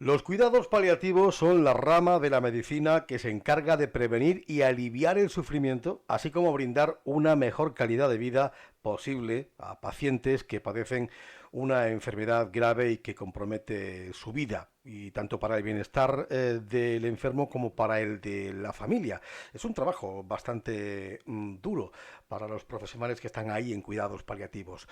Los cuidados paliativos son la rama de la medicina que se encarga de prevenir y aliviar el sufrimiento, así como brindar una mejor calidad de vida posible a pacientes que padecen una enfermedad grave y que compromete su vida, y tanto para el bienestar del enfermo como para el de la familia. Es un trabajo bastante duro para los profesionales que están ahí en cuidados paliativos.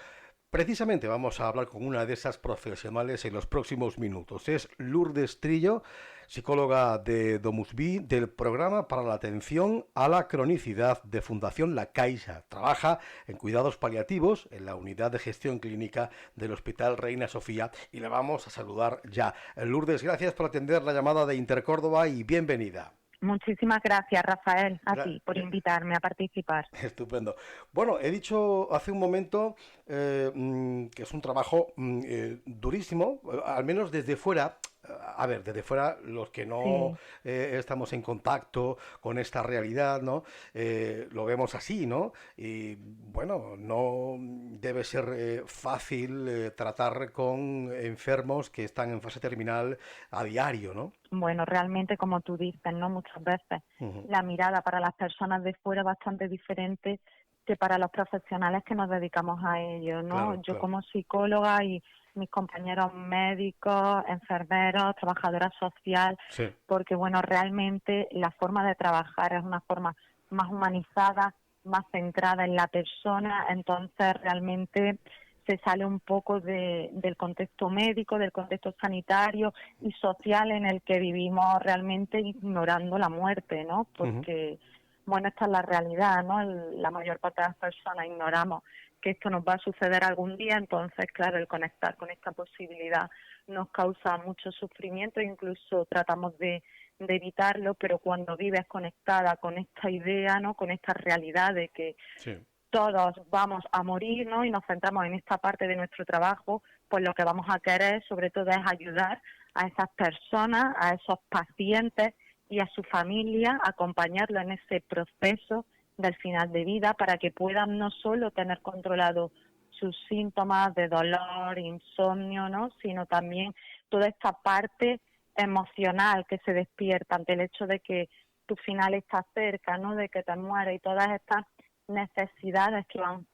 Precisamente vamos a hablar con una de esas profesionales en los próximos minutos. Es Lourdes Trillo, psicóloga de Domusvi, del Programa para la Atención a la Cronicidad de Fundación La Caixa. Trabaja en cuidados paliativos en la Unidad de Gestión Clínica del Hospital Reina Sofía y le vamos a saludar ya. Lourdes, gracias por atender la llamada de Intercórdoba y bienvenida. Muchísimas gracias, Rafael, a Gra ti por invitarme a participar. Estupendo. Bueno, he dicho hace un momento que es un trabajo durísimo, al menos desde fuera. A ver, desde fuera, los que no Sí, estamos en contacto con esta realidad, ¿no? Lo vemos así, ¿no? Y bueno, no debe ser fácil tratar con enfermos que están en fase terminal a diario, ¿no? bueno, realmente como tú dices, ¿no? Muchas veces Ujú. la mirada para las personas de fuera es bastante diferente que para los profesionales que nos dedicamos a ello, ¿no? Claro, Yo claro. como psicóloga y mis compañeros médicos, enfermeros, trabajadora social, Sí. porque bueno, realmente la forma de trabajar es una forma más humanizada, más centrada en la persona, entonces realmente se sale un poco del contexto médico, del contexto sanitario y social en el que vivimos realmente ignorando la muerte, ¿no? Ujú. Porque, bueno, esta es la realidad, ¿no? La mayor parte de las personas ignoramos que esto nos va a suceder algún día, entonces, claro, el conectar con esta posibilidad nos causa mucho sufrimiento, incluso tratamos de evitarlo, pero cuando vives conectada con esta idea, ¿no? Con esta realidad de que Sí. todos vamos a morir, ¿no? Y nos centramos en esta parte de nuestro trabajo, pues lo que vamos a querer sobre todo es ayudar a esas personas, a esos pacientes y a su familia, acompañarlo en ese proceso del final de vida para que puedan no solo tener controlado sus síntomas de dolor, insomnio, ¿no? Sino también toda esta parte emocional que se despierta ante el hecho de que tu final está cerca, ¿no? De que te mueres y todas estas necesidades que van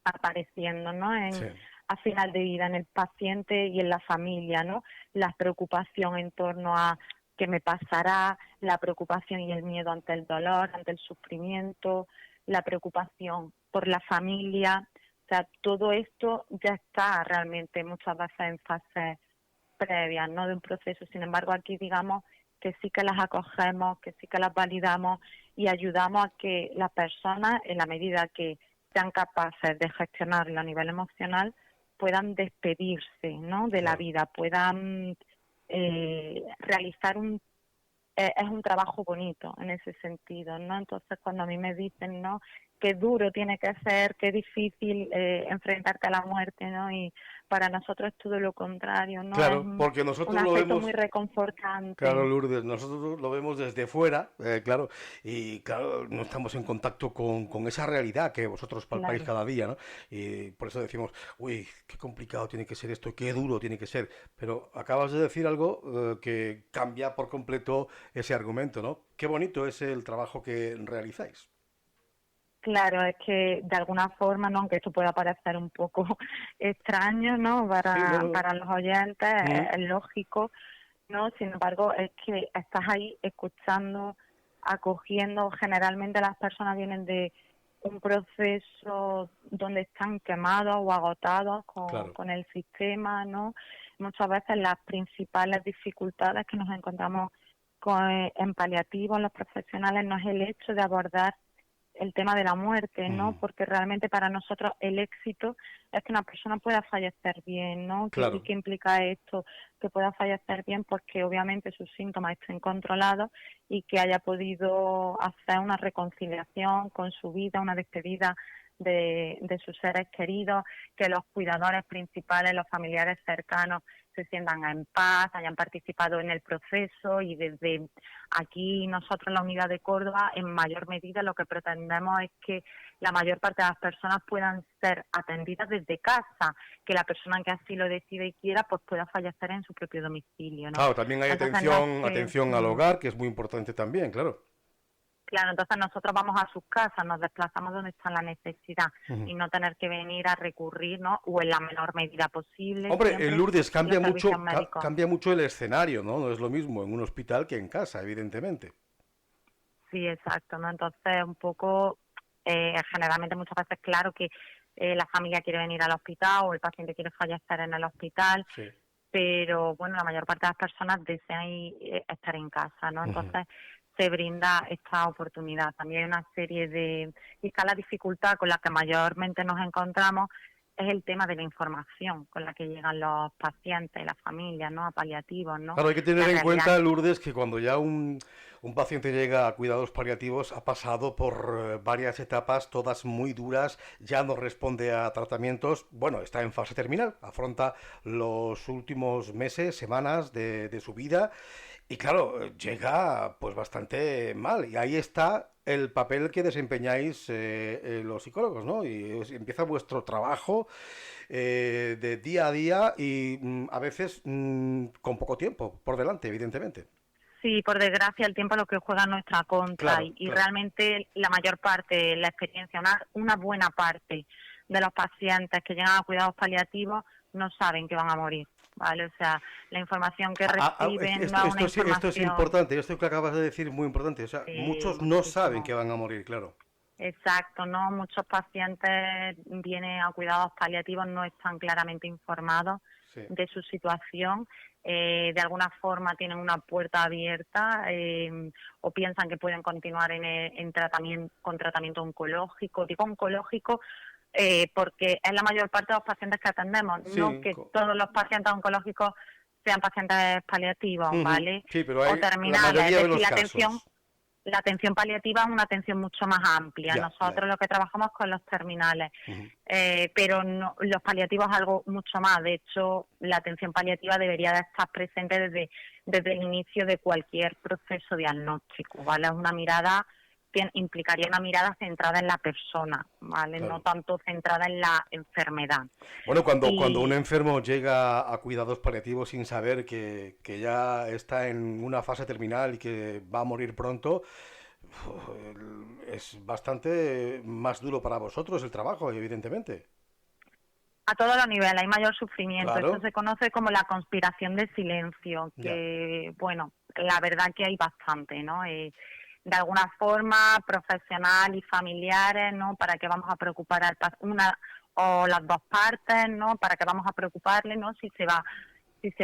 apareciendo, ¿no? Sí. A final de vida en el paciente y en la familia, ¿no? La preocupación en torno a qué me pasará, la preocupación y el miedo ante el dolor, ante el sufrimiento, la preocupación por la familia, o sea, todo esto ya está realmente muchas veces en fases previas, ¿no? De un proceso. Sin embargo, aquí digamos que sí que las acogemos, que sí que las validamos y ayudamos a que las personas, en la medida que sean capaces de gestionarlo a nivel emocional, puedan despedirse, ¿no? De la Claro. vida, puedan realizar es un trabajo bonito en ese sentido, ¿no? Entonces, cuando a mí me dicen, ¿no? Qué duro tiene que ser, qué difícil enfrentarte a la muerte, ¿no? Y para nosotros es todo lo contrario, ¿no? Es Claro, porque un nosotros lo aspecto muy vemos, claro, reconfortante. Lourdes, nosotros lo vemos desde fuera, claro, y claro, no estamos en contacto con esa realidad que vosotros palpáis Claro. cada día, ¿no? Y por eso decimos, uy, qué complicado tiene que ser esto, qué duro tiene que ser. Pero acabas de decir algo que cambia por completo ese argumento, ¿no? Qué bonito es el trabajo que realizáis. Claro, es que de alguna forma, ¿no? Aunque esto pueda parecer un poco extraño, ¿no? Sí, no, no. Para los oyentes Mm, es lógico, ¿no? Sin embargo, es que estás ahí escuchando, acogiendo. Generalmente las personas vienen de un proceso donde están quemados o agotados claro. con el sistema, ¿no? Muchas veces las principales dificultades que nos encontramos en paliativos, los profesionales, no es el hecho de abordar el tema de la muerte, ¿no? Mm, Porque realmente para nosotros el éxito es que una persona pueda fallecer bien, ¿no? ¿Y claro. qué implica esto? Que pueda fallecer bien, pues que obviamente sus síntomas estén controlados y que haya podido hacer una reconciliación con su vida, una despedida de sus seres queridos, que los cuidadores principales, los familiares cercanos, se sientan en paz, hayan participado en el proceso, y desde aquí nosotros en la Unidad de Córdoba, en mayor medida lo que pretendemos es que la mayor parte de las personas puedan ser atendidas desde casa, que la persona que así lo decide y quiera pues pueda fallecer en su propio domicilio, ¿no? Claro, también hay Entonces no es atención al hogar, que es muy importante también, claro. claro, entonces nosotros vamos a sus casas, nos desplazamos donde está la necesidad Ujú. y no tener que venir a recurrir, ¿no? O en la menor medida posible, Hombre, en siempre Lourdes los servicios médicos. cambia mucho el escenario, ¿no? No es lo mismo en un hospital que en casa, evidentemente. Sí, exacto, ¿no? Entonces, un poco, generalmente muchas veces, claro que la familia quiere venir al hospital o el paciente quiere fallecer en el hospital, Sí. pero bueno, la mayor parte de las personas desean estar en casa, ¿no? Ujú. Entonces, se brinda esta oportunidad. También hay una serie de... Quizá la dificultad con la que mayormente nos encontramos es el tema de la información con la que llegan los pacientes, las familias, ¿no? A paliativos, ¿no? Claro, hay que tener La en realidad. cuenta, Lourdes, que cuando ya un paciente llega a cuidados paliativos ha pasado por varias etapas, todas muy duras, ya no responde a tratamientos, bueno, está en fase terminal, afronta los últimos meses, semanas de su vida y claro, llega pues bastante mal. Y ahí está el papel que desempeñáis los psicólogos, ¿no? Y empieza vuestro trabajo de día a día y a veces con poco tiempo por delante, evidentemente. Sí, por desgracia el tiempo es lo que juega en nuestra contra, Claro, y claro. realmente la mayor parte, la experiencia, una buena parte de los pacientes que llegan a cuidados paliativos no saben que van a morir, ¿vale? O sea, la información que reciben no es una Esto es información, importante, esto que acabas de decir es muy importante. O sea, muchos no saben que muchísimo. van a morir, claro. Exacto, ¿no? Muchos pacientes vienen a cuidados paliativos, no están claramente informados Sí. de su situación, de alguna forma tienen una puerta abierta, o piensan que pueden continuar en tratamiento, con tratamiento oncológico. Digo oncológico porque es la mayor parte de los pacientes que atendemos, no Sí, que todos los pacientes oncológicos sean pacientes paliativos, ujú, ¿vale? sí, pero O hay la terminales, es mayoría de decir, los casos. la atención paliativa es una atención mucho más amplia. Ya, ya, Nosotros ya. lo que trabajamos con los terminales, Ujú. pero los paliativos es algo mucho más. De hecho, la atención paliativa debería de estar presente desde el inicio de cualquier proceso diagnóstico, ¿vale? Es una mirada que implicaría una mirada centrada en la persona, ¿vale? No Claro. tanto centrada en la enfermedad. Bueno, cuando un Y enfermo llega a cuidados paliativos sin saber que ya está en una fase terminal y que va a morir pronto, es bastante más duro para vosotros el trabajo, evidentemente. a todos los niveles hay mayor sufrimiento. Esto Claro, se conoce como la conspiración del silencio, ya. que, bueno, la verdad que hay bastante, ¿no? De alguna forma, profesional y familiares, ¿no? ¿Para qué vamos a preocupar una o las dos partes, ¿no? ¿Para qué vamos a preocuparle, ¿no? Si se va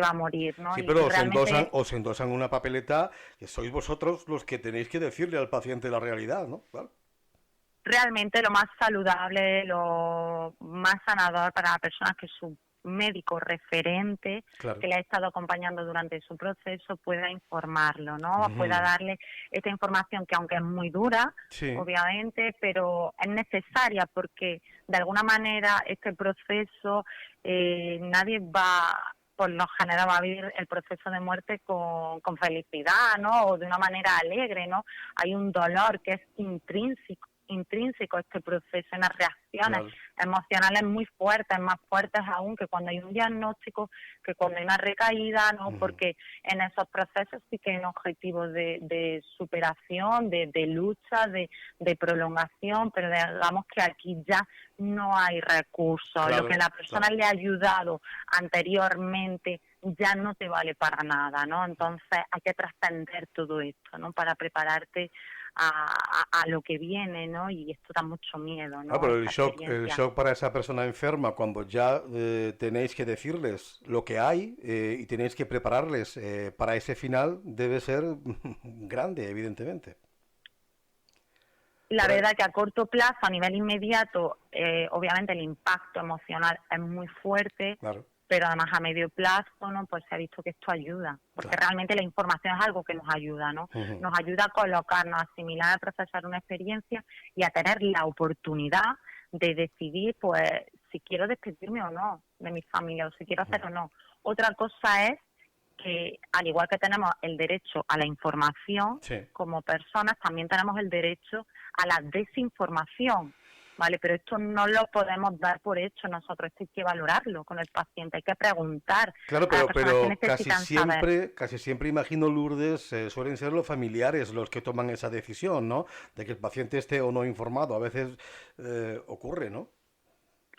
a morir, ¿no? Sí, Y pero realmente os endosan una papeleta que sois vosotros los que tenéis que decirle al paciente la realidad, ¿no? Claro, realmente lo más saludable, lo más sanador para la persona es que su médico referente claro. que le ha estado acompañando durante su proceso pueda informarlo, ¿no? Pueda Ujú. darle esta información que aunque es muy dura, Sí, obviamente, pero es necesaria porque de alguna manera este proceso nadie va por lo general va a vivir el proceso de muerte con felicidad, ¿no? O de una manera alegre, ¿no? Hay un dolor que es intrínseco a este proceso, unas reacciones claro. emocionales muy fuertes, más fuertes aún que cuando hay un diagnóstico, que cuando hay una recaída, ¿no? Ujú. Porque en esos procesos sí que hay un objetivo de superación, de lucha, de prolongación, pero digamos que aquí ya no hay recursos. Lo que Claro, la persona claro. le ha ayudado anteriormente ya no te vale para nada, ¿no? Entonces hay que trascender todo esto, ¿no? Para prepararte a lo que viene, ¿no? Y esto da mucho miedo, Ah, ¿no? pero Esta el experiencia. shock para esa persona enferma, cuando ya tenéis que decirles lo que hay y tenéis que prepararles para ese final, debe ser grande, evidentemente. La Por ahí- verdad que a corto plazo, a nivel inmediato, obviamente el impacto emocional es muy fuerte, Claro, pero además a medio plazo, ¿no? Pues se ha visto que esto ayuda, porque claro. realmente la información es algo que nos ayuda, ¿no? Ujú. Nos ayuda a colocarnos, a asimilar, a procesar una experiencia y a tener la oportunidad de decidir, pues, si quiero despedirme o no de mi familia, o si quiero hacer o no, Otra cosa es que, al igual que tenemos el derecho a la información, Sí. como personas también tenemos el derecho a la desinformación, ¿vale? Pero esto no lo podemos dar por hecho nosotros, esto hay que valorarlo con el paciente, hay que preguntar Claro, a las personas que pero necesitan saber. casi siempre imagino, Lourdes, suelen ser los familiares los que toman esa decisión, ¿no? De que el paciente esté o no informado. A veces ocurre, ¿no?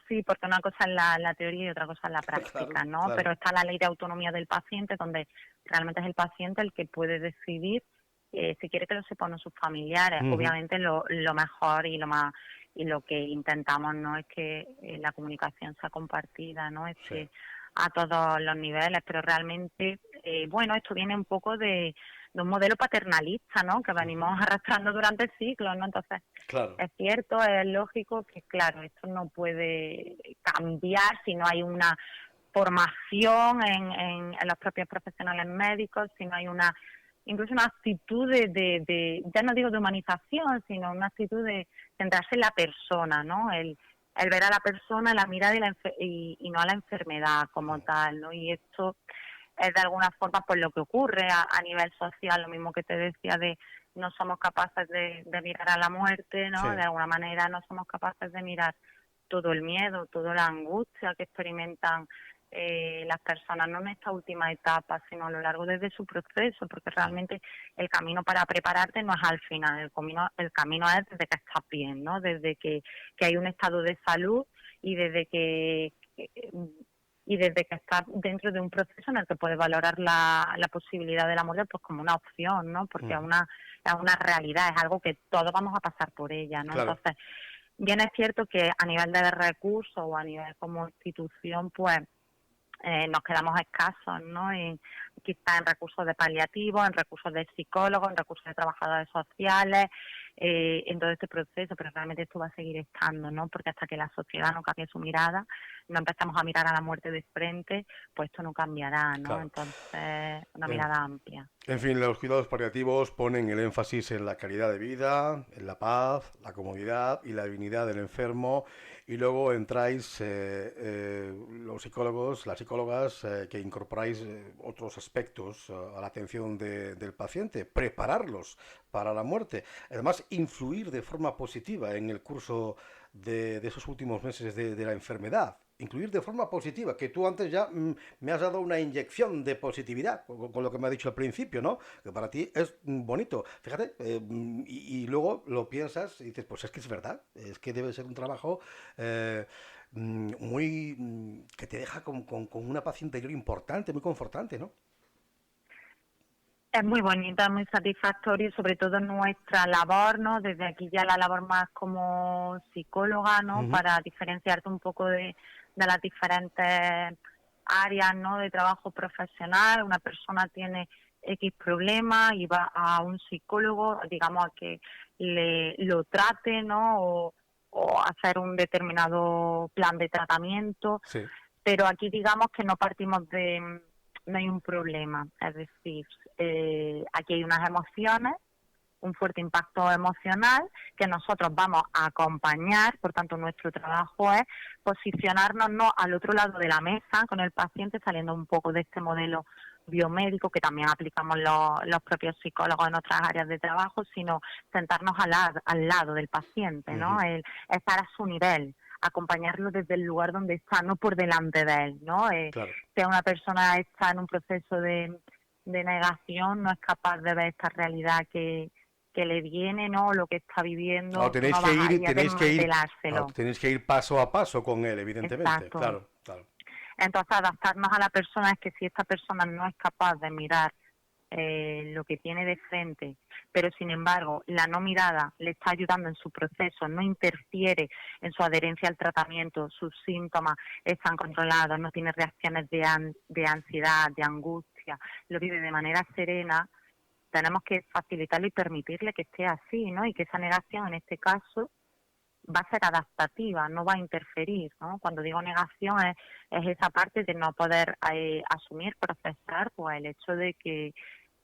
Sí, porque una cosa es la teoría y otra cosa es la Claro, práctica, ¿no? claro. Pero está la ley de autonomía del paciente, donde realmente es el paciente el que puede decidir si quiere que lo sepan sus familiares. Ujú. Obviamente lo mejor y lo más y lo que intentamos no es que la comunicación sea compartida, no Sí, esté a todos los niveles, pero realmente, bueno, esto viene un poco de un modelo paternalista, ¿no? Que venimos arrastrando durante siglos, ¿no? Entonces, claro. es cierto, es lógico que, claro, esto no puede cambiar si no hay una formación en los propios profesionales médicos, si no hay una, incluso una actitud ya no digo de humanización, sino una actitud de centrarse en la persona, ¿no? El ver a la persona, la mirada y no a la enfermedad como tal, ¿no? Y esto es de alguna forma pues lo que ocurre a nivel social, lo mismo que te decía de no somos capaces de mirar a la muerte, ¿no? Sí. De alguna manera no somos capaces de mirar todo el miedo, toda la angustia que experimentan las personas, no en esta última etapa, sino a lo largo desde su proceso, porque realmente el camino para prepararte no es al final, el camino es desde que estás bien, ¿no? Desde que hay un estado de salud y desde que estás dentro de un proceso en el que puedes valorar la posibilidad de la muerte pues como una opción, ¿no? Porque es una realidad, es algo que todos vamos a pasar por ella, ¿no? Claro. Entonces, bien es cierto que a nivel de recursos o a nivel como institución, pues nos quedamos escasos, ¿no? Quizá en recursos de paliativos, en recursos de psicólogos, en recursos de trabajadores sociales, en todo este proceso, pero realmente esto va a seguir estando, ¿no? Porque hasta que la sociedad no cambie su mirada, no empezamos a mirar a la muerte de frente, pues esto no cambiará, ¿no? Claro. Entonces, una En, mirada amplia. en fin, los cuidados paliativos ponen el énfasis en la calidad de vida, en la paz, la comodidad y la dignidad del enfermo. Y luego entráis los psicólogos, las psicólogas, que incorporáis otros aspectos a la atención del paciente, prepararlos para la muerte. Además, influir de forma positiva en el curso de esos últimos meses de la enfermedad. Incluir de forma positiva, que tú antes ya me has dado una inyección de positividad con lo que me has dicho al principio, ¿no? Que para ti es bonito. Fíjate, y luego lo piensas y dices, pues es que es verdad, es que debe ser un trabajo muy que te deja con una paz interior importante, muy confortante, ¿no? Es muy bonita, es muy satisfactorio y sobre todo nuestra labor, ¿no? Desde aquí ya la labor más como psicóloga, ¿no? Ujú. Para diferenciarte un poco de las diferentes áreas, ¿no? De trabajo profesional. Una persona tiene X problema y va a un psicólogo, digamos, a que lo trate, ¿no? O hacer un determinado plan de tratamiento, Sí, pero aquí digamos que no partimos no hay un problema, es decir, aquí hay unas emociones, un fuerte impacto emocional que nosotros vamos a acompañar, por tanto nuestro trabajo es posicionarnos no al otro lado de la mesa con el paciente, saliendo un poco de este modelo biomédico que también aplicamos los propios psicólogos en otras áreas de trabajo, sino sentarnos al lado del paciente, ¿no? ujú, Estar a su nivel, acompañarlo desde el lugar donde está, no por delante de él, ¿no? claro. Si una persona está en un proceso de negación, no es capaz de ver esta realidad que le viene, ¿no? Lo que está Claro, viviendo, tú no vas ahí a claro, desmantelárselo. tenéis que ir paso a paso con él, evidentemente. Exacto. Claro, claro. Entonces, adaptarnos a la persona es que si esta persona no es capaz de mirar lo que tiene de frente, pero sin embargo la no mirada le está ayudando en su proceso, no interfiere en su adherencia al tratamiento, sus síntomas están controlados, no tiene reacciones de ansiedad, de angustia, lo vive de manera serena, tenemos que facilitarlo y permitirle que esté así, ¿no? Y que esa negación en este caso va a ser adaptativa, no va a interferir, ¿no? Cuando digo negación es esa parte de no poder asumir, procesar, pues el hecho de que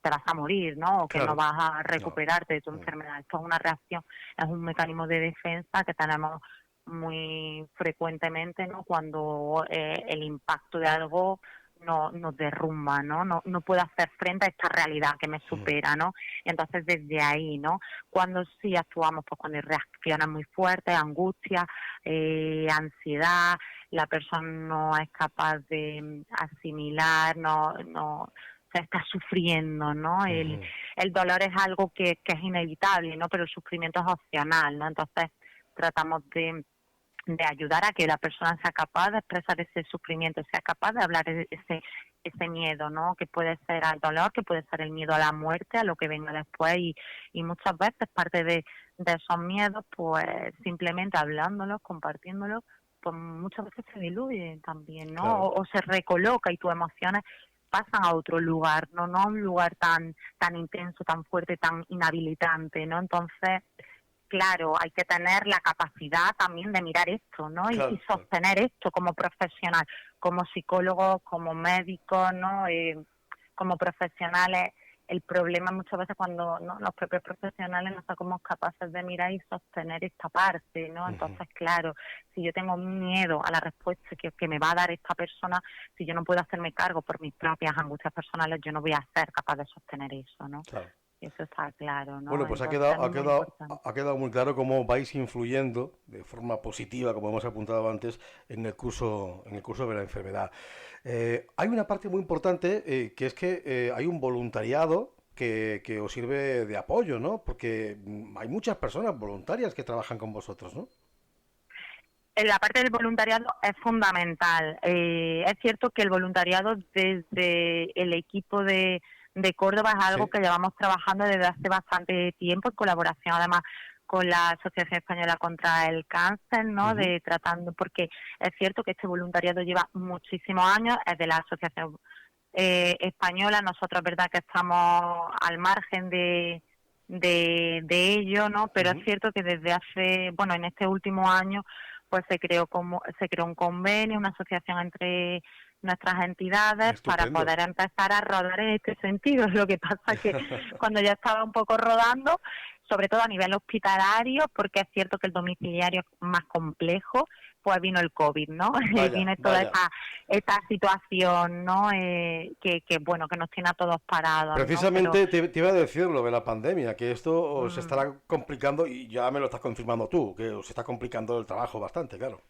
te vas a morir, ¿no? O que no Claro. vas a No. recuperarte de tu enfermedad. Esto es una reacción, es un mecanismo de defensa que tenemos muy frecuentemente, ¿no? Cuando el impacto de algo nos derrumba, ¿no? No puedo hacer frente a esta realidad que me supera, ¿no? Y entonces desde ahí, ¿no? Cuando sí actuamos, pues cuando hay reacciones muy fuertes, angustia, ansiedad, la persona no es capaz de asimilar, no se está sufriendo, ¿no? El dolor es algo que es inevitable, ¿no? Pero el sufrimiento es opcional, ¿no? Entonces tratamos de ayudar a que la persona sea capaz de expresar ese sufrimiento, sea capaz de hablar de ese miedo, ¿no? Que puede ser al dolor, que puede ser el miedo a la muerte, a lo que venga después, y muchas veces parte de esos miedos, pues simplemente hablándolos, compartiéndolos, pues muchas veces se diluye también, ¿no? Claro. O se recoloca y tus emociones pasan a otro lugar, no a un lugar tan intenso, tan fuerte, tan inhabilitante, ¿no? Entonces, claro, hay que tener la capacidad también de mirar esto, ¿no? Y Claro. sostener esto como profesional, como psicólogo, como médico, ¿no? Como profesionales. El problema muchas veces cuando, ¿no?, los propios profesionales no somos capaces de mirar y sostener esta parte, ¿no? Entonces, claro, si yo tengo miedo a la respuesta que me va a dar esta persona, si yo no puedo hacerme cargo por mis propias angustias personales, yo no voy a ser capaz de sostener eso, ¿no? Claro. Eso está claro, ¿no? Bueno, pues Entonces es muy importante. ha quedado muy claro cómo vais influyendo de forma positiva, como hemos apuntado antes, en el curso de la enfermedad. Hay una parte muy importante, que es que hay un voluntariado que os sirve de apoyo, ¿no? Porque hay muchas personas voluntarias que trabajan con vosotros, ¿no? La parte del voluntariado es fundamental. Es cierto que el voluntariado desde el equipo de Córdoba es algo Sí. que llevamos trabajando desde hace bastante tiempo, en colaboración además con la Asociación Española contra el Cáncer, ¿no? Ujú. De tratando, porque es cierto que este voluntariado lleva muchísimos años, es de la Asociación Española. Nosotros es verdad que estamos al margen de ello, ¿no? Pero es Ujú. cierto que desde hace, bueno, en este último año pues se creó un convenio, una asociación entre nuestras entidades para Estupendo. poder empezar a rodar en este sentido. Lo que pasa que cuando ya estaba un poco rodando, sobre todo a nivel hospitalario, porque es cierto que el domiciliario es más complejo, pues vino el COVID, ¿no? Y Vaya, vino toda vaya. esta situación, ¿no? Que bueno, que nos tiene a todos parados, ¿no? Pero Precisamente te iba a decir lo de la pandemia, que esto os mm, estará complicando, y ya me lo estás confirmando tú, que os está complicando el trabajo bastante, claro.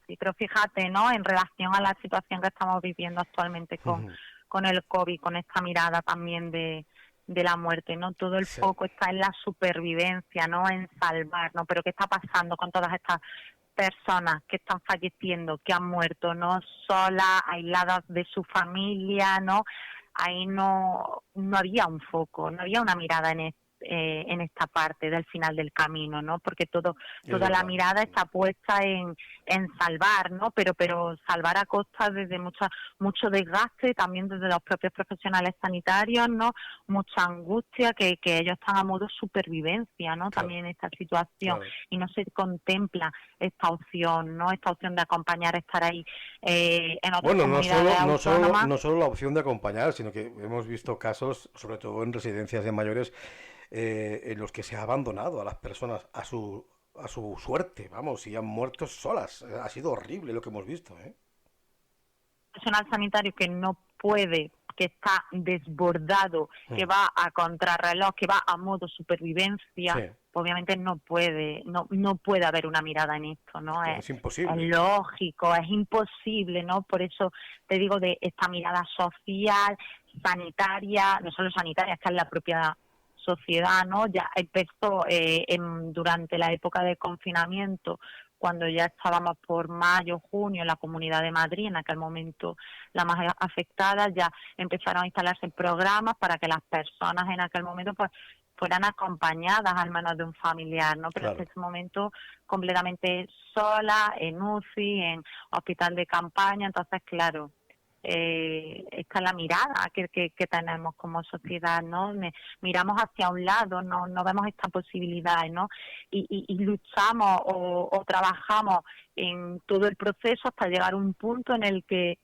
sí, pero fíjate, ¿no? En relación a la situación que estamos viviendo actualmente Ujú. con el COVID, con esta mirada también de la muerte, ¿no? Todo el Sí, foco está en la supervivencia, ¿no? En salvar, ¿no? Pero ¿qué está pasando con todas estas personas que están falleciendo, que han muerto, ¿no? Solas, aisladas de su familia, ¿no? Ahí no había un foco, no había una mirada en esta parte del final del camino, ¿no? Porque es toda la verdad. mirada está puesta en salvar, ¿no? Pero salvar a costa desde mucho desgaste, también desde los propios profesionales sanitarios, ¿no? Mucha angustia, que ellos están a modo supervivencia, ¿no? Claro, También en esta situación, claro. y no se contempla esta opción, ¿no? Esta opción de acompañar, estar ahí en otras Bueno, comunidades autónomas. no solo la opción de acompañar, sino que hemos visto casos, sobre todo en residencias de mayores, en los que se ha abandonado a las personas a su suerte, vamos, y han muerto solas. Ha sido horrible lo que hemos visto, ¿eh? Personal sanitario que no puede, que está desbordado, que Mm. va a contrarreloj, que va a modo supervivencia, Sí, pues obviamente no puede haber una mirada en esto, ¿no? es Es imposible. lógico, es imposible, ¿no? Por eso te digo de esta mirada social, sanitaria, no solo sanitaria, es que es la propia sociedad, ¿no? Ya empezó durante la época de confinamiento, cuando ya estábamos por mayo, junio, en la Comunidad de Madrid, en aquel momento la más afectada, ya empezaron a instalarse programas para que las personas en aquel momento pues fueran acompañadas al menos de un familiar, ¿no? Pero hasta Claro. ese momento completamente sola, en UCI, en hospital de campaña. Entonces, claro, esta es la mirada que tenemos como sociedad, ¿no? Miramos hacia un lado, no vemos esta posibilidad, ¿no? Y luchamos o trabajamos en todo el proceso hasta llegar a un punto en el que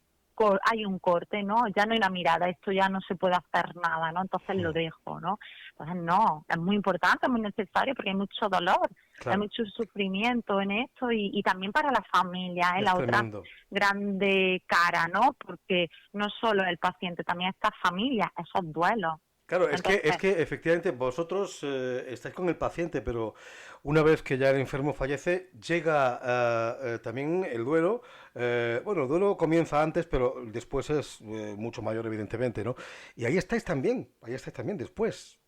hay un corte, ¿no? Ya no hay una mirada, esto ya no se puede hacer nada, ¿no? Entonces lo dejo, ¿no? Entonces no, es muy importante, es muy necesario porque hay mucho dolor, hay Claro, mucho sufrimiento en esto y también para la familia, es la otra tremendo. grande cara, ¿no? Porque no solo el paciente, también esta familia, esos duelos. Claro, es Entonces, que efectivamente vosotros estáis con el paciente, pero una vez que ya el enfermo fallece, llega también el duelo. Bueno, el duelo comienza antes, pero después es mucho mayor, evidentemente, ¿no? Y ahí estáis también después.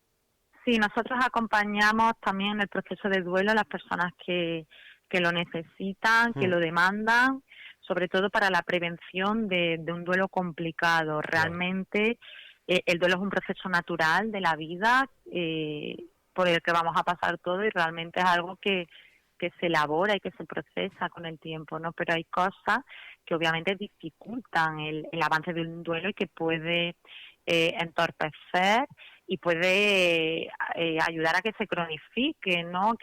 sí, nosotros acompañamos también en el proceso de duelo a las personas que lo necesitan, que Mm, lo demandan, sobre todo para la prevención de un duelo complicado. claro, Realmente el duelo es un proceso natural de la vida por el que vamos a pasar todo y realmente es algo que se elabora y que se procesa con el tiempo, ¿no? Pero hay cosas que obviamente dificultan el avance de un duelo y que puede entorpecer y puede ayudar a que se cronifique, ¿no?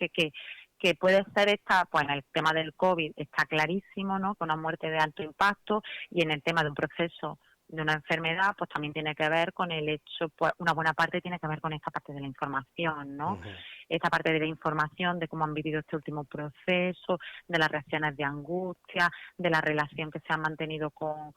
Que puede ser esta, pues en el tema del COVID está clarísimo, ¿no? Con una muerte de alto impacto y en el tema de un proceso de una enfermedad, pues también tiene que ver con el hecho, pues una buena parte tiene que ver con esta parte de la información, ¿no? ujú, Esta parte de la información de cómo han vivido este último proceso, de las reacciones de angustia, de la relación que se ha mantenido con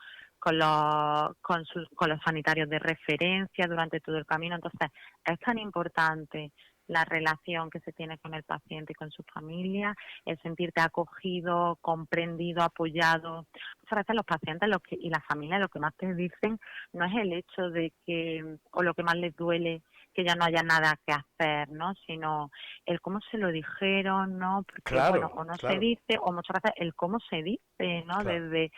los sanitarios de referencia durante todo el camino. Entonces, es tan importante la relación que se tiene con el paciente y con su familia, el sentirte acogido, comprendido, apoyado. Muchas veces los pacientes y la familia lo que más te dicen no es el hecho de que, o lo que más les duele, que ya no haya nada que hacer, ¿no? Sino el cómo se lo dijeron, ¿no? Porque, bueno, claro, o no se claro, dice, o muchas veces el cómo se dice, ¿no? claro. Desde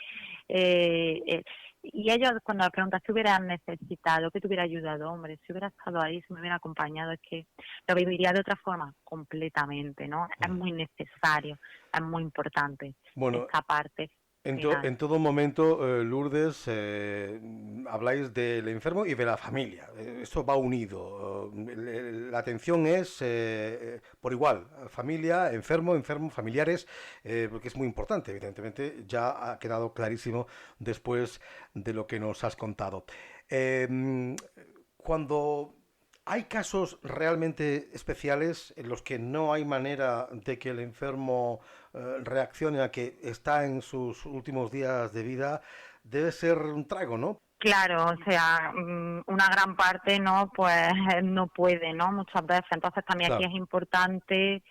eh, eh, y ellos cuando me preguntan qué hubieran necesitado, qué te hubiera ayudado, hombre, si hubiera estado ahí, si me hubiera acompañado, es que lo viviría de otra forma completamente, ¿no? Es muy necesario, es muy importante Bueno, esta parte final. En todo momento, Lourdes, habláis del enfermo y de la familia. Esto va unido. La atención es por igual. Familia, enfermo, enfermo, familiares, porque es muy importante, evidentemente. Ya ha quedado clarísimo después de lo que nos has contado. Eh, Cuando hay casos realmente especiales en los que no hay manera de que el enfermo reaccione a que está en sus últimos días de vida, debe ser un trago, ¿no? Claro, o sea, una gran parte no, pues no puede, ¿no? Muchas veces. Entonces también aquí Claro, es importante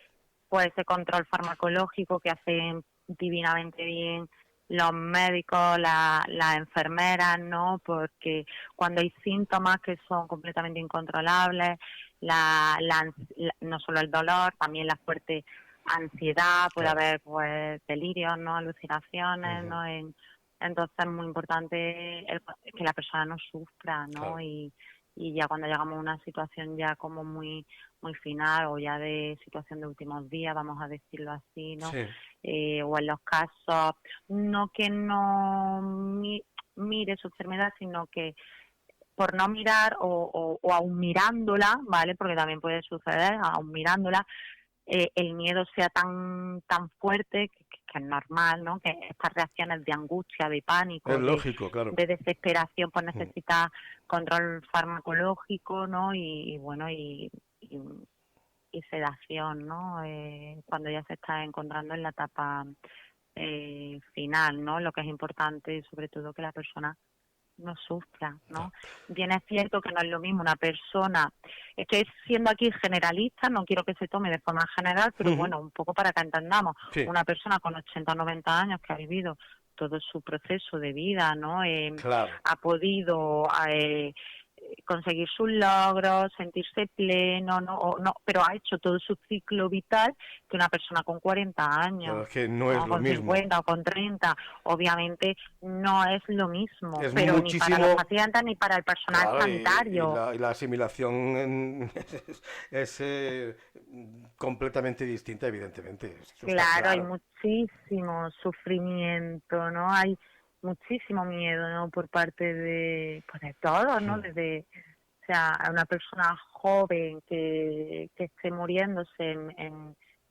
pues ese control farmacológico que hacen divinamente bien los médicos, las enfermeras, ¿no? Porque cuando hay síntomas que son completamente incontrolables, no solo el dolor, también la fuerte ansiedad, puede claro. haber pues delirios, ¿no? Alucinaciones, Ujú, ¿no? Entonces es muy importante que la persona no sufra, ¿no? claro. Y ya cuando llegamos a una situación ya como muy final o ya de situación de últimos días, vamos a decirlo así, ¿no? Sí, O en los casos, no que no mire su enfermedad, sino que por no mirar o aún mirándola, ¿vale? Porque también puede suceder, aún mirándola, el miedo sea tan fuerte que es normal, ¿no? Que estas reacciones de angustia, de es pánico, lógico, claro. de desesperación, pues Mm. necesita control farmacológico, ¿no? Y bueno, y sedación, ¿no? Cuando ya se está encontrando en la etapa final, ¿no? Lo que es importante, sobre todo, que la persona no sufra, Claro. ¿no? Bien es cierto que no es lo mismo una persona, estoy siendo aquí generalista, no quiero que se tome de forma general, pero Ujú, bueno, un poco para que entendamos, sí, una persona con 80 o 90 años que ha vivido todo su proceso de vida, ¿no? claro. Ha podido conseguir sus logros, sentirse pleno, ¿no? No, pero ha hecho todo su ciclo vital que una persona con 40 Claro, años, es que no es ¿no? lo Con mismo. 50 o con 30, obviamente no es lo mismo, Es pero ni para los muchísimo. pacientes ni para el personal Claro, sanitario. y la asimilación es, completamente distinta, evidentemente. Esto está Claro, hay claro. muchísimo sufrimiento, ¿no? Hay muchísimo miedo, ¿no? Por parte pues de todos, ¿no? Mm, Desde, o sea, a una persona joven que esté muriéndose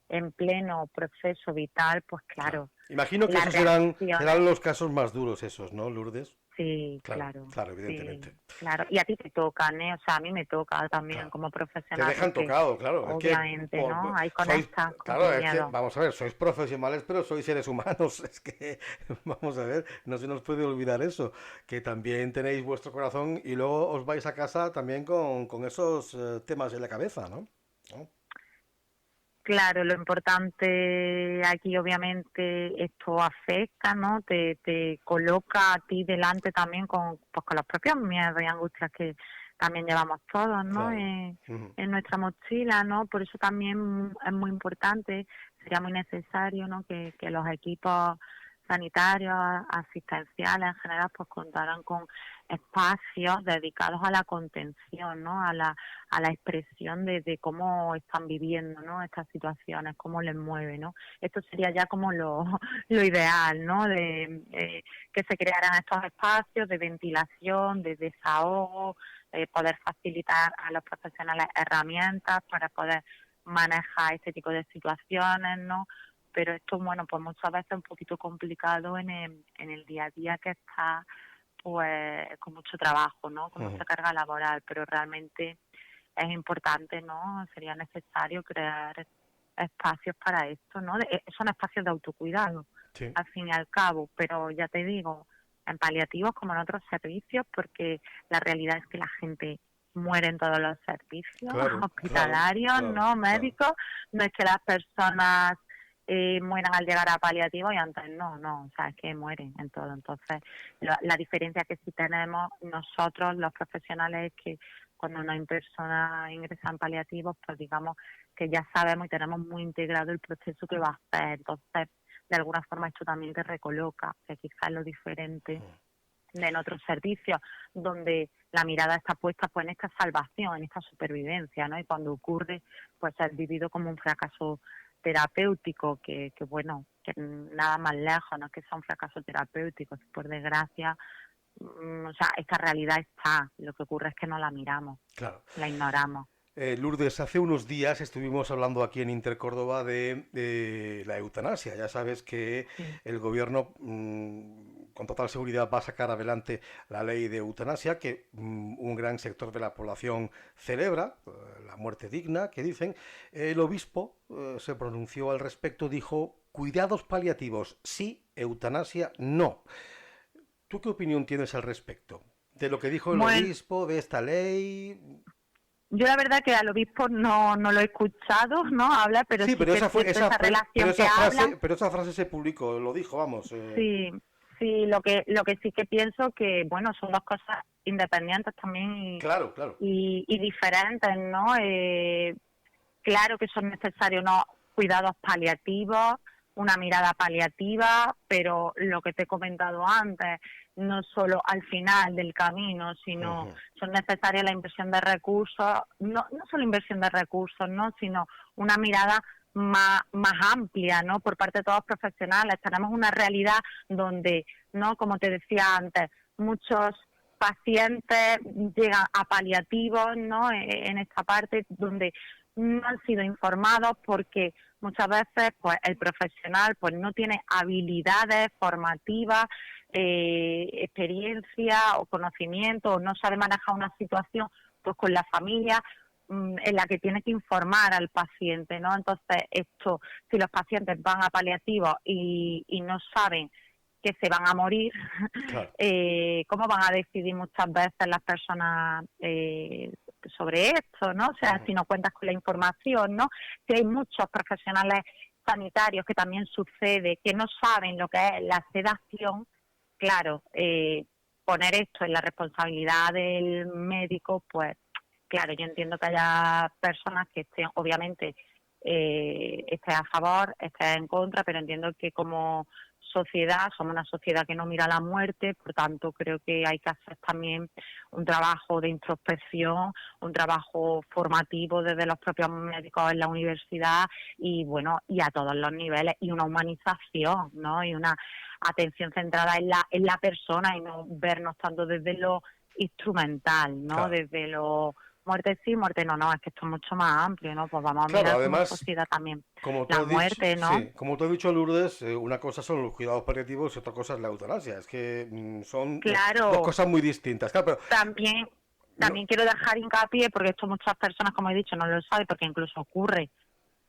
en pleno proceso vital, pues claro. claro, Imagino que las esos serán reacciones. los casos más duros esos, ¿no, Lourdes? Sí, Claro, claro, claro, sí, evidentemente. claro. Y a ti te toca, ¿no? O sea, a mí me toca también Claro. como Te profesional dejan porque tocado, claro. Es que obviamente, ¿no? Ahí sois, conectas con tu claro, es que, miedo. vamos a ver, sois profesionales, pero sois seres humanos. Es que, vamos a ver, no se nos puede olvidar eso, que también tenéis vuestro corazón y luego os vais a casa también con esos temas en la cabeza, ¿no? ¿No? Claro, lo importante aquí obviamente esto afecta, ¿no? Te coloca a ti delante también con, pues, con los propios miedos y angustias que también llevamos todos, ¿no? Claro. Ujú. En nuestra mochila, ¿no? Por eso también es muy importante, sería muy necesario, ¿no? Que los equipos sanitarios, asistenciales en general, pues contaran con espacios dedicados a la contención, ¿no? A la expresión de cómo están viviendo, ¿no? Estas situaciones, cómo les mueve, ¿no? Esto sería ya como lo ideal, ¿no? De que se crearan estos espacios de ventilación, de desahogo, poder facilitar a los profesionales herramientas para poder manejar este tipo de situaciones, ¿no? Pero esto, bueno, pues muchas veces es un poquito complicado en el día a día que está pues con mucho trabajo, ¿no? Con Ujú. mucha carga laboral, pero realmente es importante, ¿no? Sería necesario crear espacios para esto, ¿no? Son espacios de autocuidado, Sí, al fin y al cabo, pero ya te digo, en paliativos como en otros servicios, porque la realidad es que la gente muere en todos los servicios claro, claro, hospitalarios, claro, no claro. médicos, no es que las personas mueran al llegar a paliativos y antes no, o sea, es que mueren en todo. Entonces, la diferencia que sí tenemos nosotros, los profesionales, es que cuando una persona ingresa en paliativos, pues digamos que ya sabemos y tenemos muy integrado el proceso que va a hacer. Entonces, de alguna forma esto también te recoloca, que quizás es lo diferente de en otros servicios, donde la mirada está puesta pues en esta salvación, en esta supervivencia, ¿no? Y cuando ocurre, pues es vivido como un fracaso terapéutico, que bueno, que nada más lejos, no es que sea un fracaso terapéutico, es que por desgracia, o sea, esta realidad está, lo que ocurre es que no la miramos, Claro. la ignoramos. Lourdes, hace unos días estuvimos hablando aquí en Intercórdoba de la eutanasia. Ya sabes que Sí, el gobierno con total seguridad va a sacar adelante la ley de eutanasia que un gran sector de la población celebra, la muerte digna, que dicen. El obispo se pronunció al respecto, dijo, cuidados paliativos, sí, eutanasia, no. ¿Tú qué opinión tienes al respecto? De lo que dijo el bueno, obispo, de esta ley. yo la verdad que al obispo no lo he escuchado, ¿no? Habla, pero Sí, sí pero que es esa fue, cierto esa relación que hablan. pero esa frase se publicó, lo dijo, vamos. Sí, sí, lo que sí que pienso que, bueno, son dos cosas independientes también Claro, claro. y diferentes, ¿no? Claro que son necesarios unos cuidados paliativos, una mirada paliativa, pero lo que te he comentado antes, no solo al final del camino, sino Ujú. son necesarias la inversión de recursos, no solo inversión de recursos, ¿no? Sino una mirada más amplia, ¿no? Por parte de todos los profesionales. Tenemos una realidad donde, ¿no? Como te decía antes, muchos pacientes llegan a paliativos, ¿no? En esta parte donde no han sido informados porque muchas veces pues el profesional pues no tiene habilidades formativas, experiencia o conocimiento o no sabe manejar una situación pues con la familia en la que tiene que informar al paciente, ¿no? Entonces esto, si los pacientes van a paliativos y no saben que se van a morir, Claro. ¿cómo van a decidir muchas veces las personas sobre esto, ¿no? O sea, Ujú. si no cuentas con la información, ¿no? Si hay muchos profesionales sanitarios que también sucede, que no saben lo que es la sedación, claro, poner esto en la responsabilidad del médico, pues claro, yo entiendo que haya personas que estén, obviamente, estén a favor, estén en contra, pero entiendo que como sociedad, somos una sociedad que no mira la muerte, por tanto creo que hay que hacer también un trabajo de introspección, un trabajo formativo desde los propios médicos en la universidad y bueno, y a todos los niveles, y una humanización, ¿no? Y una atención centrada en la persona y no vernos tanto desde lo instrumental, ¿no? Claro. Desde lo muerte sí, muerte no, no, es que esto es mucho más amplio, ¿no? Pues vamos a Claro, mirar como además, sociedad también como tú la has dicho, muerte, ¿no? sí, como tú has dicho, Lourdes, una cosa son los cuidados paliativos y otra cosa es la eutanasia. Es que son dos Claro, cosas muy distintas. Claro, pero también, no, también quiero dejar hincapié, porque esto muchas personas, como he dicho, no lo saben, porque incluso ocurre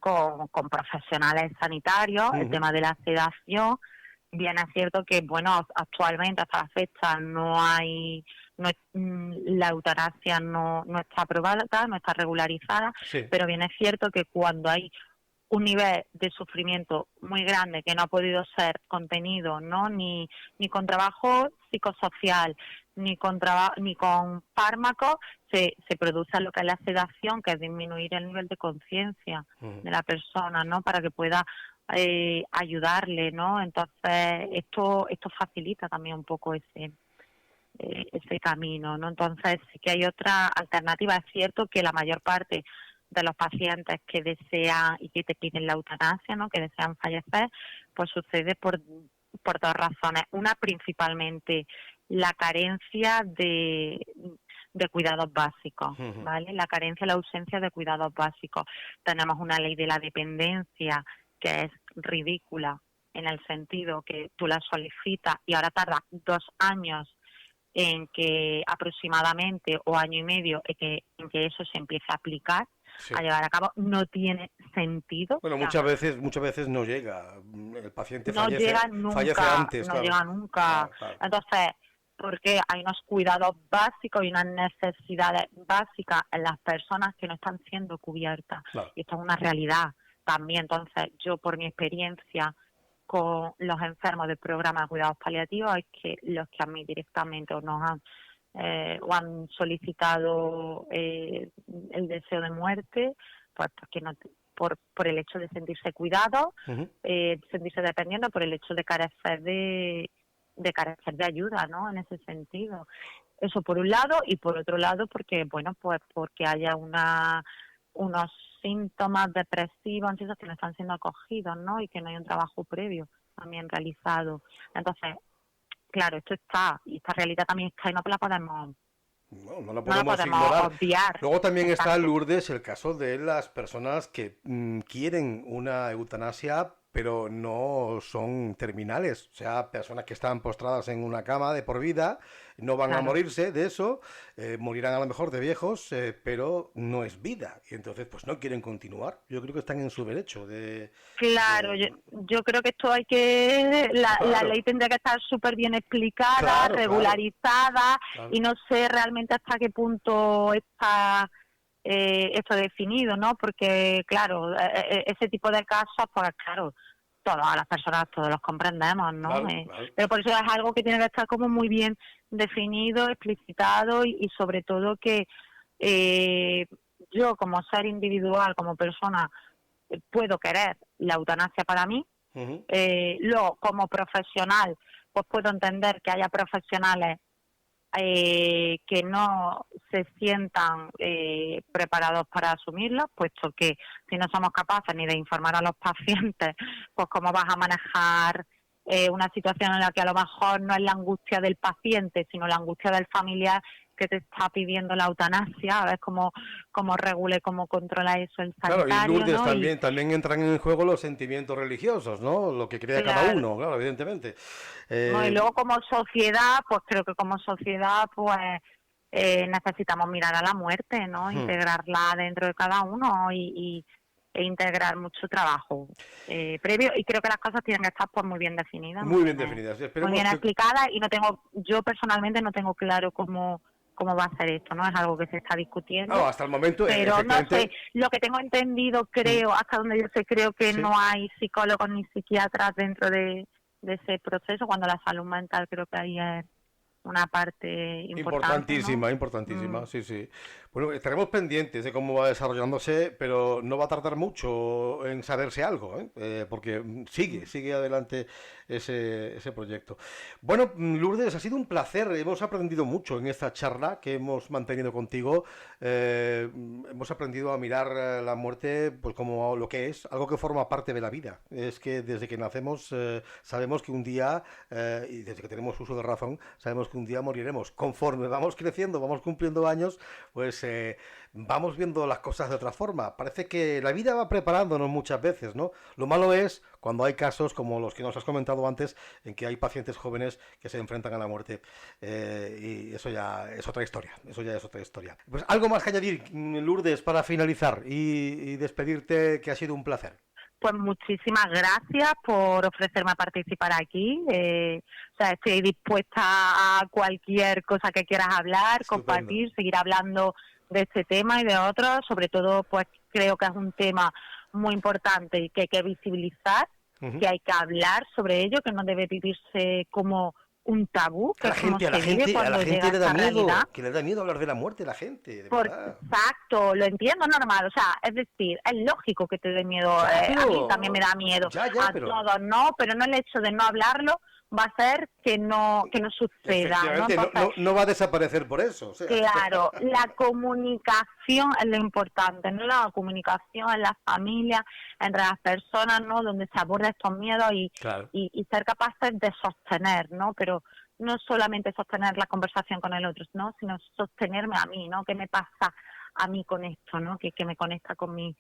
con profesionales sanitarios, el ujú, tema de la sedación. Bien es cierto que, bueno, actualmente hasta la fecha no hay, la eutanasia no está aprobada, no está regularizada, sí. pero bien es cierto que cuando hay un nivel de sufrimiento muy grande que no ha podido ser contenido, ¿no? Ni con trabajo psicosocial, ni con fármacos, se produce lo que es la sedación, que es disminuir el nivel de conciencia Ujú. de la persona, ¿no? Para que pueda ayudarle, ¿no? Entonces, esto facilita también un poco ese camino, ¿no? Entonces, sí que hay otra alternativa. Es cierto que la mayor parte de los pacientes que desean y que te piden la eutanasia, ¿no? Que desean fallecer, pues sucede por dos razones. Una, principalmente, la carencia de cuidados básicos, Ujú. ¿vale? La carencia, la ausencia de cuidados básicos. Tenemos una ley de la dependencia que es ridícula en el sentido que tú la solicitas y ahora tarda 2 años en que aproximadamente o año y medio en que eso se empiece a aplicar, Sí. a llevar a cabo, no tiene sentido. O Bueno, sea, muchas veces no llega. El paciente no llega fallece nunca, antes, no claro. llega nunca. Claro, claro. Entonces, porque hay unos cuidados básicos y unas necesidades básicas en las personas que no están siendo cubiertas. Claro. Y esto es una realidad también. Entonces, yo por mi experiencia con los enfermos del programa de cuidados paliativos es que los que a mí directamente o han solicitado el deseo de muerte, pues porque no por el hecho de sentirse cuidados, Ujú. sentirse dependiendo, por el hecho de carecer de ayuda, ¿no? En ese sentido. Eso por un lado, y por otro lado porque, bueno, pues porque haya unos síntomas depresivos, ansiosos que no están siendo acogidos, ¿no? Y que no hay un trabajo previo también realizado. Entonces, claro, esto está, y esta realidad también está y No la no la podemos podemos ignorar. obviar. Luego también está, Exacto. Lourdes, el caso de las personas que quieren una eutanasia, pero no son terminales. O sea, personas que están postradas en una cama de por vida, no van a Claro. morirse de eso, morirán a lo mejor de viejos, pero no es vida. Y entonces, pues no quieren continuar. Yo creo que están en su derecho Claro, de... yo creo que esto la Claro, ley tendría que estar súper bien explicada, claro, claro, regularizada, y claro. no sé realmente hasta qué punto está esto definido, ¿no? Porque, claro, ese tipo de casos, pues claro, todas las personas, todos los comprendemos, ¿no? Claro, claro. Pero por eso es algo que tiene que estar como muy bien definido, explicitado y sobre todo que eh, yo como ser individual, como persona, puedo querer la eutanasia para mí. Ujú. Luego, como profesional, pues puedo entender que haya profesionales que no se sientan preparados para asumirlo, puesto que si no somos capaces ni de informar a los pacientes, pues cómo vas a manejar una situación en la que a lo mejor no es la angustia del paciente, sino la angustia del familiar que te está pidiendo la eutanasia, a ver cómo regule, cómo controla eso el Claro, y sanitario, Lourdes ¿no? Y también entran en juego los sentimientos religiosos, ¿no? Lo que crea cada claro, uno, claro, evidentemente. ¿no? Y Eh, luego como sociedad, pues creo que como sociedad, pues necesitamos mirar a la muerte, ¿no? hmm, Integrarla dentro de cada uno e integrar mucho trabajo previo. Y creo que las cosas tienen que estar pues muy bien definidas, muy bien definidas. muy Esperemos bien que... explicadas, y yo personalmente no tengo claro cómo va a ser esto, ¿no? Es algo que se está Ah, discutiendo, hasta el momento, pero no sé, efectivamente, lo que tengo entendido, hmm, creo, hasta donde yo sé, creo que sí. no hay psicólogos ni psiquiatras dentro de ese proceso, cuando la salud mental creo que ahí es una parte importante, ¿no? Importantísima, Mm, importantísima, sí, sí. Bueno, estaremos pendientes de cómo va desarrollándose, pero no va a tardar mucho en saberse algo, ¿eh? Porque mm. sigue adelante ese proyecto. Bueno, Lourdes, ha sido un placer, hemos aprendido mucho en esta charla que hemos mantenido contigo. Hemos aprendido a mirar la muerte pues como lo que es, algo que forma parte de la vida. Es que desde que nacemos sabemos que un día, y desde que tenemos uso de razón, sabemos que un día moriremos. Conforme vamos creciendo, vamos cumpliendo años, pues vamos viendo las cosas de otra forma. Parece que la vida va preparándonos muchas veces, ¿no? Lo malo es cuando hay casos como los que nos has comentado antes, en que hay pacientes jóvenes que se enfrentan a la muerte. Y eso ya es otra historia. Eso ya es otra historia. Pues algo más que añadir, Lourdes, para finalizar y despedirte, que ha sido un placer. Pues muchísimas gracias por ofrecerme a participar aquí. O sea, estoy dispuesta a cualquier cosa que quieras hablar, Estupendo. compartir, seguir hablando de este tema y de otros. Sobre todo, pues creo que es un tema muy importante y que hay que visibilizar, Uh-huh. que hay que hablar sobre ello, que no debe vivirse como un tabú, que A la gente, a la gente le da miedo, que le da miedo hablar de la muerte a la gente, de verdad. Exacto, lo entiendo, normal, o sea, es decir, es lógico que te dé miedo, Claro. a mí también me da miedo, a todos no, pero no el hecho de no hablarlo va a hacer que no suceda, ¿no? Entonces, no va a desaparecer por eso. O sea. Claro, la comunicación es lo importante, no la comunicación en la familia, entre las personas, ¿no? Donde se aborda estos miedos Claro. y ser capaces de sostener, ¿no? Pero no solamente sostener la conversación con el otro, ¿no? Sino sostenerme a mí, ¿no? ¿Qué me pasa a mí con esto, ¿no? Que me conecta con mis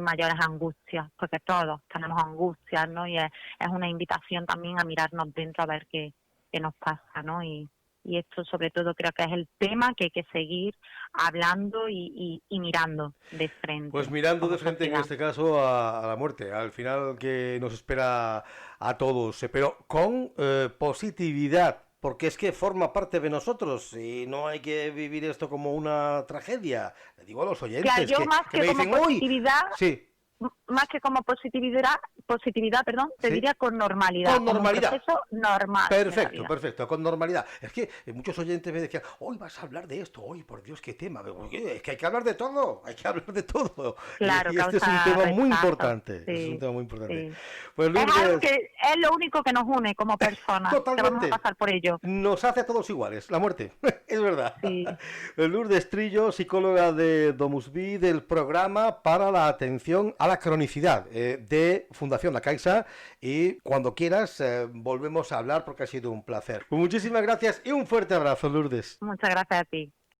mayores angustias, porque todos tenemos angustias, ¿no? Y es una invitación también a mirarnos dentro a ver qué nos pasa, ¿no? Y esto sobre todo creo que es el tema que hay que seguir hablando y mirando de frente. Pues mirando de frente, sociedad. en este caso, a la muerte, al final que nos espera a todos, pero con positividad, porque es que forma parte de nosotros y no hay que vivir esto como una tragedia. Le digo a los oyentes Claro, yo más que que me como dicen, positividad, sí. Más que como positividad, te ¿Sí? diría con normalidad. Con normalidad. Como un proceso normal. Perfecto, con normalidad. Es que muchos oyentes me decían, hoy vas a hablar de esto, hoy por Dios, qué tema. Es que hay que hablar de todo, Claro, y este es un tema muy importante. Sí, es un tema muy importante. Sí. Pues, Lourdes, es algo que es lo único que nos une como personas. Totalmente. Que vamos a pasar por ello. Nos hace a todos iguales, la muerte, es verdad. Sí. Lourdes Trillo, psicóloga de Domusvi, del programa para la atención a la cronicidad de Fundación La Caixa, y cuando quieras volvemos a hablar porque ha sido un placer. Pues muchísimas gracias y un fuerte abrazo, Lourdes. Muchas gracias a ti.